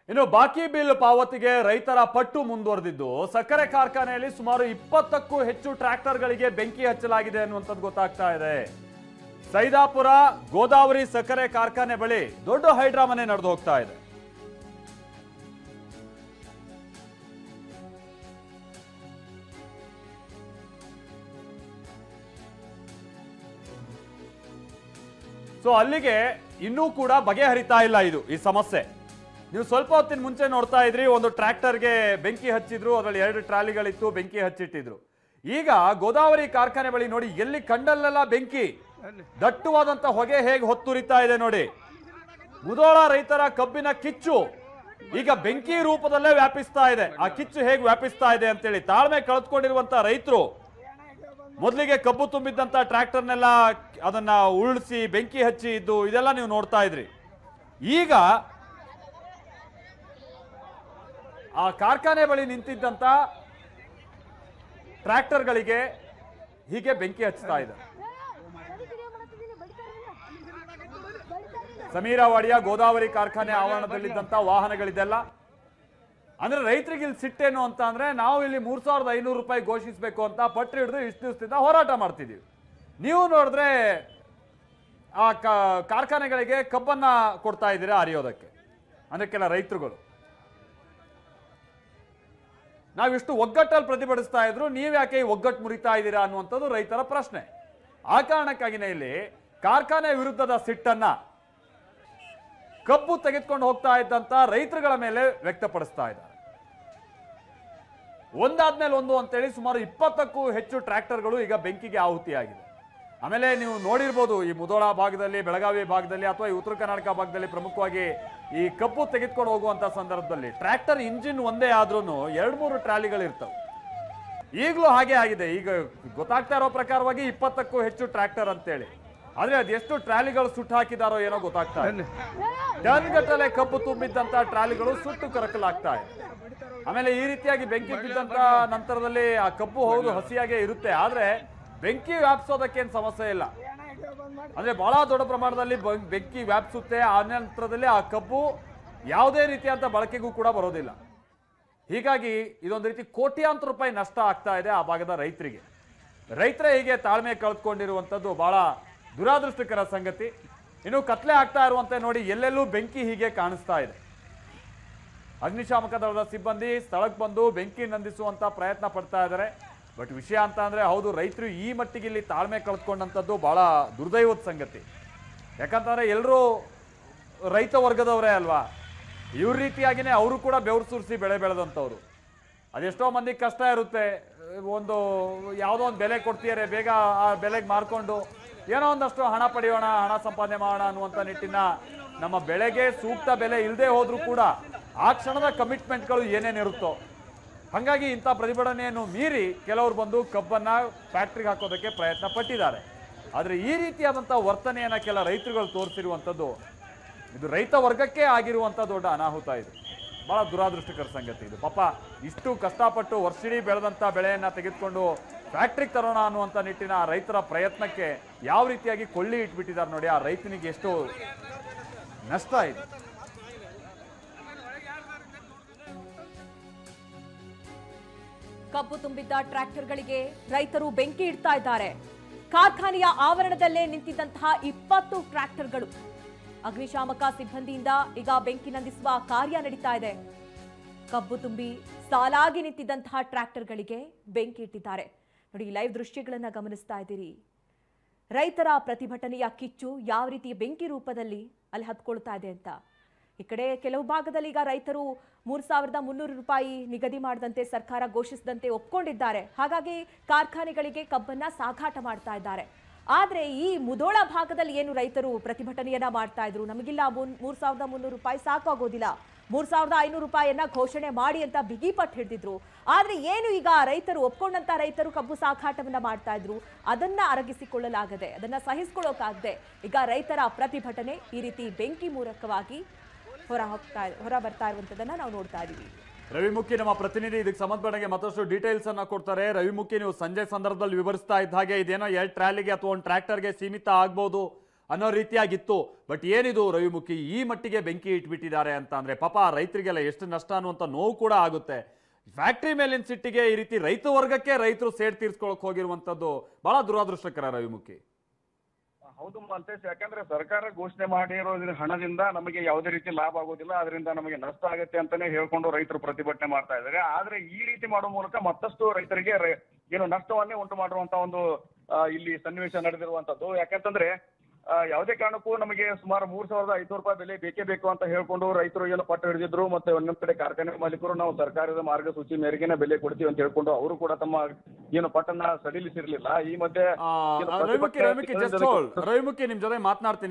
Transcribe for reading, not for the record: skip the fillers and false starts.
ಇನ್ನು ಬಾಕಿ ಬಿಲ್ ಪಾವತಿಗೆ ರೈತರ ಪಟ್ಟು ಮುಂದುವರೆದಿದ್ದು ಸಕ್ಕರೆ ಕಾರ್ಖಾನೆಯಲ್ಲಿ ಸುಮಾರು 20ಕ್ಕೂ ಹೆಚ್ಚು ಟ್ರ್ಯಾಕ್ಟರ್ಗಳಿಗೆ ಬೆಂಕಿ ಹಚ್ಚಲಾಗಿದೆ ಅನ್ನುವಂಥದ್ದು ಗೊತ್ತಾಗ್ತಾ ಇದೆ. ಸೈದಾಪುರ ಗೋದಾವರಿ ಸಕ್ಕರೆ ಕಾರ್ಖಾನೆ ಬಳಿ ದೊಡ್ಡ ಹೈಡ್ರಾಮನೆ ನಡೆದು ಹೋಗ್ತಾ ಇದೆ. ಸೊ ಅಲ್ಲಿಗೆ ಇನ್ನೂ ಕೂಡ ಬಗೆಹರಿತಾ ಇಲ್ಲ ಈ ಸಮಸ್ಯೆ. ನೀವು ಸ್ವಲ್ಪ ಹೊತ್ತಿನ ಮುಂಚೆ ನೋಡ್ತಾ ಇದ್ರಿ, ಒಂದು ಟ್ರ್ಯಾಕ್ಟರ್ಗೆ ಬೆಂಕಿ ಹಚ್ಚಿದ್ರು, ಅದರಲ್ಲಿ 2 ಟ್ರಾಲಿಗಳಿತ್ತು, ಬೆಂಕಿ ಹಚ್ಚಿಟ್ಟಿದ್ರು. ಈಗ ಗೋದಾವರಿ ಕಾರ್ಖಾನೆ ಬಳಿ ನೋಡಿ, ಎಲ್ಲಿ ಕಂಡಲ್ಲೆಲ್ಲ ಬೆಂಕಿ, ದಟ್ಟವಾದಂತ ಹೊಗೆ ಹೇಗೆ ಹೊತ್ತುರಿತಾ ಇದೆ ನೋಡಿ. ಮುಧೋಳ ರೈತರ ಕಬ್ಬಿನ ಕಿಚ್ಚು ಈಗ ಬೆಂಕಿ ರೂಪದಲ್ಲೇ ವ್ಯಾಪಿಸ್ತಾ ಇದೆ. ಆ ಕಿಚ್ಚು ಹೇಗೆ ವ್ಯಾಪಿಸ್ತಾ ಇದೆ ಅಂತೇಳಿ ತಾಳ್ಮೆ ಕಳೆದುಕೊಂಡಿರುವಂತ ರೈತರು ಮೊದಲಿಗೆ ಕಬ್ಬು ತುಂಬಿದ್ದಂತ ಟ್ರ್ಯಾಕ್ಟರ್ನೆಲ್ಲ ಅದನ್ನ ಉರುಳಿಸಿ ಬೆಂಕಿ ಹಚ್ಚಿ ಇದ್ದು ಇದೆಲ್ಲ ನೀವು ನೋಡ್ತಾ ಇದ್ರಿ. ಈಗ ಆ ಕಾರ್ಖಾನೆ ಬಳಿ ನಿಂತಿದ್ದಂತ ಟ್ರ್ಯಾಕ್ಟರ್ಗಳಿಗೆ ಹೀಗೆ ಬೆಂಕಿ ಹಚ್ಚುತ್ತಾ ಇದೆ. ಸಮೀರವಾಡಿಯ ಗೋದಾವರಿ ಕಾರ್ಖಾನೆ ಆವರಣದಲ್ಲಿದ್ದಂತ ವಾಹನಗಳಿದೆಲ್ಲ. ಅಂದ್ರೆ ರೈತರಿಗೆ ಇಲ್ಲಿ ಸಿಟ್ಟೇನು ಅಂತ ಅಂದ್ರೆ, ನಾವು ಇಲ್ಲಿ 3500 ರೂಪಾಯಿ ಘೋಷಿಸಬೇಕು ಅಂತ ಪಟ್ಟು ಹಿಡಿದು ಇಷ್ಟು ದಿವಸದಿಂದ ಹೋರಾಟ ಮಾಡ್ತಿದ್ದೀವಿ. ನೀವು ನೋಡಿದ್ರೆ ಆ ಕಾರ್ಖಾನೆಗಳಿಗೆ ಕಬ್ಬನ್ನ ಕೊಡ್ತಾ ಇದ್ದೀರಾ ಅರಿಯೋದಕ್ಕೆ. ಅಂದ್ರೆ ಕೆಲ ರೈತರುಗಳು ನಾವಿಷ್ಟು ಒಗ್ಗಟ್ಟಲ್ಲಿ ಪ್ರತಿಭಟಿಸ್ತಾ ಇದ್ರು, ನೀವ್ಯಾಕೆ ಈ ಒಗ್ಗಟ್ಟು ಮುರಿತಾ ಇದ್ದೀರಾ ಅನ್ನುವಂಥದ್ದು ರೈತರ ಪ್ರಶ್ನೆ. ಆ ಕಾರಣಕ್ಕಾಗಿನೇ ಇಲ್ಲಿ ಕಾರ್ಖಾನೆ ವಿರುದ್ಧದ ಸಿಟ್ಟನ್ನ ಕಬ್ಬು ತೆಗೆದುಕೊಂಡು ಹೋಗ್ತಾ ಇದ್ದಂತ ರೈತರುಗಳ ಮೇಲೆ ವ್ಯಕ್ತಪಡಿಸ್ತಾ ಇದ್ದಾರೆ. ಒಂದಾದ್ಮೇಲೆ ಒಂದು ಅಂತೇಳಿ ಸುಮಾರು 20ಕ್ಕೂ ಹೆಚ್ಚು ಟ್ರ್ಯಾಕ್ಟರ್ಗಳು ಈಗ ಬೆಂಕಿಗೆ ಆಹುತಿಯಾಗಿದೆ. ಆಮೇಲೆ ನೀವು ನೋಡಿರ್ಬೋದು, ಈ ಮುಧೋಳ ಭಾಗದಲ್ಲಿ, ಬೆಳಗಾವಿ ಭಾಗದಲ್ಲಿ ಅಥವಾ ಈ ಉತ್ತರ ಕರ್ನಾಟಕ ಭಾಗದಲ್ಲಿ ಪ್ರಮುಖವಾಗಿ ಈ ಕಬ್ಬು ತೆಗೆದುಕೊಂಡು ಹೋಗುವಂತ ಸಂದರ್ಭದಲ್ಲಿ ಟ್ರ್ಯಾಕ್ಟರ್ ಇಂಜಿನ್ ಒಂದೇ ಆದ್ರೂ 2-3 ಟ್ರಾಲಿಗಳು ಇರ್ತವೆ. ಈಗಲೂ ಹಾಗೆ ಆಗಿದೆ. ಈಗ ಗೊತ್ತಾಗ್ತಾ ಇರೋ ಪ್ರಕಾರವಾಗಿ 20ಕ್ಕೂ ಹೆಚ್ಚು ಟ್ರ್ಯಾಕ್ಟರ್ ಅಂತೇಳಿ. ಆದ್ರೆ ಅದೆಷ್ಟು ಟ್ರಾಲಿಗಳು ಸುಟ್ಟು ಹಾಕಿದಾರೋ ಏನೋ ಗೊತ್ತಾಗ್ತಾ ಇದೆ. ಟನ್ ಗಟ್ಟಲೆ ಕಬ್ಬು ತುಂಬಿದ್ದಂತ ಟ್ರಾಲಿಗಳು ಸುಟ್ಟು ಕರಕಲಾಗ್ತಾ ಇದೆ. ಆಮೇಲೆ ಈ ರೀತಿಯಾಗಿ ಬೆಂಕಿ ಬಿದ್ದಂತ ನಂತರದಲ್ಲಿ ಆ ಕಬ್ಬು ಹೌದು ಹಸಿಯಾಗೇ ಇರುತ್ತೆ, ಆದ್ರೆ ಬೆಂಕಿ ವ್ಯಾಪಿಸೋದಕ್ಕೇನು ಸಮಸ್ಯೆ ಇಲ್ಲ. ಅಂದ್ರೆ ಬಹಳ ದೊಡ್ಡ ಪ್ರಮಾಣದಲ್ಲಿ ಬೆಂಕಿ ವ್ಯಾಪಿಸುತ್ತೆ. ಆ ನಂತರದಲ್ಲಿ ಆ ಕಬ್ಬು ಯಾವುದೇ ರೀತಿಯಾದ ಬಳಕೆಗೂ ಕೂಡ ಬರೋದಿಲ್ಲ. ಹೀಗಾಗಿ ಇದೊಂದು ರೀತಿ ಕೋಟ್ಯಾಂತರ ರೂಪಾಯಿ ನಷ್ಟ ಆಗ್ತಾ ಇದೆ ಆ ಭಾಗದ ರೈತರಿಗೆ. ರೈತರೇ ಹೀಗೆ ತಾಳ್ಮೆ ಕಳೆದುಕೊಂಡಿರುವಂಥದ್ದು ಬಹಳ ದುರಾದೃಷ್ಟಕರ ಸಂಗತಿ. ಇನ್ನು ಕತ್ಲೆ ಆಗ್ತಾ ಇರುವಂತೆ ನೋಡಿ, ಎಲ್ಲೆಲ್ಲೂ ಬೆಂಕಿ ಹೀಗೆ ಕಾಣಿಸ್ತಾ ಇದೆ. ಅಗ್ನಿಶಾಮಕ ದಳದ ಸಿಬ್ಬಂದಿ ಸ್ಥಳಕ್ಕೆ ಬಂದು ಬೆಂಕಿ ನಂದಿಸುವಂತ ಪ್ರಯತ್ನ ಪಡ್ತಾ ಇದ್ದಾರೆ. ಬಟ್ ವಿಷಯ ಅಂತ ಅಂದ್ರೆ, ಹೌದು ರೈತರು ಈ ಮಟ್ಟಿಗೆ ಇಲ್ಲಿ ತಾಳ್ಮೆ ಕಳೆದುಕೊಂಡಂಥದ್ದು ಬಹಳ ದುರ್ದೈವದ ಸಂಗತಿ. ಯಾಕಂತಂದ್ರೆ ಎಲ್ಲರೂ ರೈತ ವರ್ಗದವರೇ ಅಲ್ವಾ. ಇವ್ರ ರೀತಿಯಾಗಿನೇ ಅವರು ಕೂಡ ಬೆವರು ಸುರಿಸಿ ಬೆಳೆ ಬೆಳೆದಂಥವ್ರು. ಅದೆಷ್ಟೋ ಮಂದಿಗೆ ಕಷ್ಟ ಇರುತ್ತೆ. ಒಂದು ಯಾವುದೋ ಒಂದು ಬೆಲೆ ಕೊಡ್ತೀಯಾರೆ, ಬೇಗ ಆ ಬೆಲೆಗೆ ಮಾರ್ಕೊಂಡು ಏನೋ ಒಂದಷ್ಟು ಹಣ ಪಡೆಯೋಣ, ಹಣ ಸಂಪಾದನೆ ಮಾಡೋಣ ಅನ್ನುವಂಥ ನಿಟ್ಟಿನ ನಮ್ಮ ಬೆಳೆಗೆ ಸೂಕ್ತ ಬೆಲೆ ಇಲ್ಲದೆ ಹೋದ್ರೂ ಕೂಡ ಆ ಕ್ಷಣದ ಕಮಿಟ್ಮೆಂಟ್ಗಳು ಏನೇನಿರುತ್ತೋ, ಹಾಗಾಗಿ ಇಂಥ ಪ್ರತಿಭಟನೆಯನ್ನು ಮೀರಿ ಕೆಲವರು ಬಂದು ಕಬ್ಬನ್ನ ಫ್ಯಾಕ್ಟ್ರಿಗೆ ಹಾಕೋದಕ್ಕೆ ಪ್ರಯತ್ನ ಪಟ್ಟಿದ್ದಾರೆ. ಆದರೆ ಈ ರೀತಿಯಾದಂಥ ವರ್ತನೆಯನ್ನು ಕೆಲ ರೈತರುಗಳು ತೋರಿಸಿರುವಂಥದ್ದು ಇದು ರೈತ ವರ್ಗಕ್ಕೆ ಆಗಿರುವಂಥ ದೊಡ್ಡ ಅನಾಹುತ. ಇದು ಬಹಳ ದುರಾದೃಷ್ಟಕರ ಸಂಗತಿ. ಇದು ಪಾಪ ಇಷ್ಟು ಕಷ್ಟಪಟ್ಟು ವರ್ಷಿಡೀ ಬೆಳೆದಂಥ ಬೆಳೆಯನ್ನು ತೆಗೆದುಕೊಂಡು ಫ್ಯಾಕ್ಟ್ರಿಗೆ ತರೋಣ ಅನ್ನುವಂಥ ನಿಟ್ಟಿನ ಆ ರೈತರ ಪ್ರಯತ್ನಕ್ಕೆ ಯಾವ ರೀತಿಯಾಗಿ ಕೊಳ್ಳಿ ಇಟ್ಬಿಟ್ಟಿದ್ದಾರೆ ನೋಡಿ. ಆ ರೈತನಿಗೆ ಎಷ್ಟು ನಷ್ಟ ಇದೆ. ಕಬ್ಬು ತುಂಬಿದ್ದ ಟ್ರ್ಯಾಕ್ಟರ್ಗಳಿಗೆ ರೈತರು ಬೆಂಕಿ ಇಡ್ತಾ ಇದ್ದಾರೆ. ಕಾರ್ಖಾನೆಯ ಆವರಣದಲ್ಲೇ ನಿಂತಿದ್ದಂತಹ 20 ಟ್ರ್ಯಾಕ್ಟರ್ಗಳು ಅಗ್ನಿಶಾಮಕ ಸಿಬ್ಬಂದಿಯಿಂದ ಈಗ ಬೆಂಕಿ ನಂದಿಸುವ ಕಾರ್ಯ ನಡೀತಾ ಇದೆ. ಕಬ್ಬು ತುಂಬಿ ಸಾಲಾಗಿ ನಿಂತಿದ್ದಂತಹ ಟ್ರ್ಯಾಕ್ಟರ್ಗಳಿಗೆ ಬೆಂಕಿ ಇಟ್ಟಿದ್ದಾರೆ ನೋಡಿ. ಲೈವ್ ದೃಶ್ಯಗಳನ್ನ ಗಮನಿಸ್ತಾ ಇದ್ದೀರಿ. ರೈತರ ಪ್ರತಿಭಟನೆಯ ಕಿಚ್ಚು ಯಾವ ರೀತಿ ಬೆಂಕಿ ರೂಪದಲ್ಲಿ ಅಲ್ಲಿ ಹತ್ಕೊಳ್ತಾ ಇದೆ ಅಂತ. ಈ ಕಡೆ ಕೆಲವು ಭಾಗದಲ್ಲಿ ಈಗ ರೈತರು 3300 ರೂಪಾಯಿ ನಿಗದಿ ಮಾಡದಂತೆ ಸರ್ಕಾರ ಘೋಷಿಸಿದಂತೆ ಒಪ್ಕೊಂಡಿದ್ದಾರೆ. ಹಾಗಾಗಿ ಕಾರ್ಖಾನೆಗಳಿಗೆ ಕಬ್ಬನ್ನ ಸಾಗಾಟ ಮಾಡ್ತಾ ಇದ್ದಾರೆ. ಆದ್ರೆ ಈ ಮುಧೋಳ ಭಾಗದಲ್ಲಿ ಏನು ರೈತರು ಪ್ರತಿಭಟನೆಯನ್ನ ಮಾಡ್ತಾ ಇದ್ರು, ನಮಗಿಲ್ಲ 3300 ರೂಪಾಯಿ ಸಾಕಾಗೋದಿಲ್ಲ, 3500 ರೂಪಾಯಿಯನ್ನ ಘೋಷಣೆ ಮಾಡಿ ಅಂತ ಬಿಗಿಪಟ್ಟು ಹಿಡಿದಿದ್ರು. ಆದ್ರೆ ಏನು ಈಗ ರೈತರು ಒಪ್ಕೊಂಡಂತ ರೈತರು ಕಬ್ಬು ಸಾಗಾಟವನ್ನ ಮಾಡ್ತಾ ಇದ್ರು, ಅದನ್ನ ಅರಗಿಸಿಕೊಳ್ಳಲಾಗದೆ, ಅದನ್ನ ಸಹಿಸಿಕೊಳ್ಳೋಕಾಗದೆ ಈಗ ರೈತರ ಪ್ರತಿಭಟನೆ ಈ ರೀತಿ ಬೆಂಕಿ ಮೂಲಕವಾಗಿ ಹೊರ ಬರ್ತಾ ಇರುವಂತದನ್ನ ನಾವು ನೋಡ್ತಾ ಇದೀವಿ. ರವಿಮುಖಿ ನಮ್ಮ ಪ್ರತಿನಿಧಿ ಇದಕ್ಕೆ ಸಂಬಂಧಪಟ್ಟಂಗೆ ಮತ್ತಷ್ಟು ಡೀಟೇಲ್ಸ್ ಅನ್ನ ಕೊಡ್ತಾರೆ. ರವಿಮುಖಿ, ನೀವು ಸಂಜೆ ಸಂದರ್ಭದಲ್ಲಿ ವಿವರಿಸ್ತಾ ಇದ್ದ ಹಾಗೆ ಇದೇನೋ 2 ಟ್ರಾಲಿಗೆ ಅಥವಾ 1 ಟ್ರ್ಯಾಕ್ಟರ್ಗೆ ಸೀಮಿತ ಆಗ್ಬೋದು ಅನ್ನೋ ರೀತಿಯಾಗಿತ್ತು. ಬಟ್ ಏನಿದು ರವಿಮುಖಿ, ಈ ಮಟ್ಟಿಗೆ ಬೆಂಕಿ ಇಟ್ಬಿಟ್ಟಿದ್ದಾರೆ ಅಂತ ಅಂದ್ರೆ ಪಾಪ ರೈತರಿಗೆಲ್ಲ ಎಷ್ಟು ನಷ್ಟ ಅನ್ನುವಂಥ ನೋವು ಕೂಡ ಆಗುತ್ತೆ. ಫ್ಯಾಕ್ಟ್ರಿ ಮೇಲಿನ ಸಿಟ್ಟಿಗೆ ಈ ರೀತಿ ರೈತ ವರ್ಗಕ್ಕೆ ರೈತರು ಸೇಡ್ ತೀರ್ಸ್ಕೊಳಕ್ ಹೋಗಿರುವಂತದ್ದು ಬಹಳ ದುರಾದೃಷ್ಟಕರ ರವಿಮುಖಿ. ಹೌದು ಮಲ್ತೇಶ್, ಯಾಕಂದ್ರೆ ಸರ್ಕಾರ ಘೋಷಣೆ ಮಾಡಿರೋದ್ರ ಹಣದಿಂದ ನಮಗೆ ಯಾವುದೇ ರೀತಿ ಲಾಭ ಆಗೋದಿಲ್ಲ, ಅದರಿಂದ ನಮಗೆ ನಷ್ಟ ಆಗುತ್ತೆ ಅಂತಾನೆ ಹೇಳ್ಕೊಂಡು ರೈತರು ಪ್ರತಿಭಟನೆ ಮಾಡ್ತಾ ಇದ್ದಾರೆ. ಆದ್ರೆ ಈ ರೀತಿ ಮಾಡುವ ಮೂಲಕ ಮತ್ತಷ್ಟು ರೈತರಿಗೆ ಏನು ನಷ್ಟವನ್ನೇ ಉಂಟು ಮಾಡುವಂತ ಒಂದು ಇಲ್ಲಿ ಸನ್ನಿವೇಶ ನಡೆದಿರುವಂತದ್ದು. ಯಾಕಂತಂದ್ರೆ ಯಾವುದೇ ಕಾರಣಕ್ಕೂ ನಮಗೆ ಸುಮಾರು 3,500 ರೂಪಾಯಿ ಬೆಲೆ ಬೇಕೇ ಬೇಕು ಅಂತ ಹೇಳ್ಕೊಂಡು ರೈತರು ಏನು ಪಟ್ಟು ಹಿಡಿದಿದ್ರು. ಮತ್ತೆ ಒಂದೊಂದ್ ಕಡೆ ಕಾರ್ಖಾನೆ ಮಾಲೀಕರು ನಾವು ಸರ್ಕಾರದ ಮಾರ್ಗಸೂಚಿ ಮೇರೆಗೆ ಬೆಲೆ ಕೊಡ್ತೀವಿ ಅಂತ ಹೇಳ್ಕೊಂಡು ಅವರು ಕೂಡ ತಮ್ಮ ಏನು ಪಟ್ಟನ್ನ ಸಡಿಲಿಸಿರ್ಲಿಲ್ಲ. ಈ ಮಧ್ಯೆ ರವಿಮುಖಿ ನಿಮ್ ಜೊತೆ ಮಾತನಾಡ್ತೀನಿ.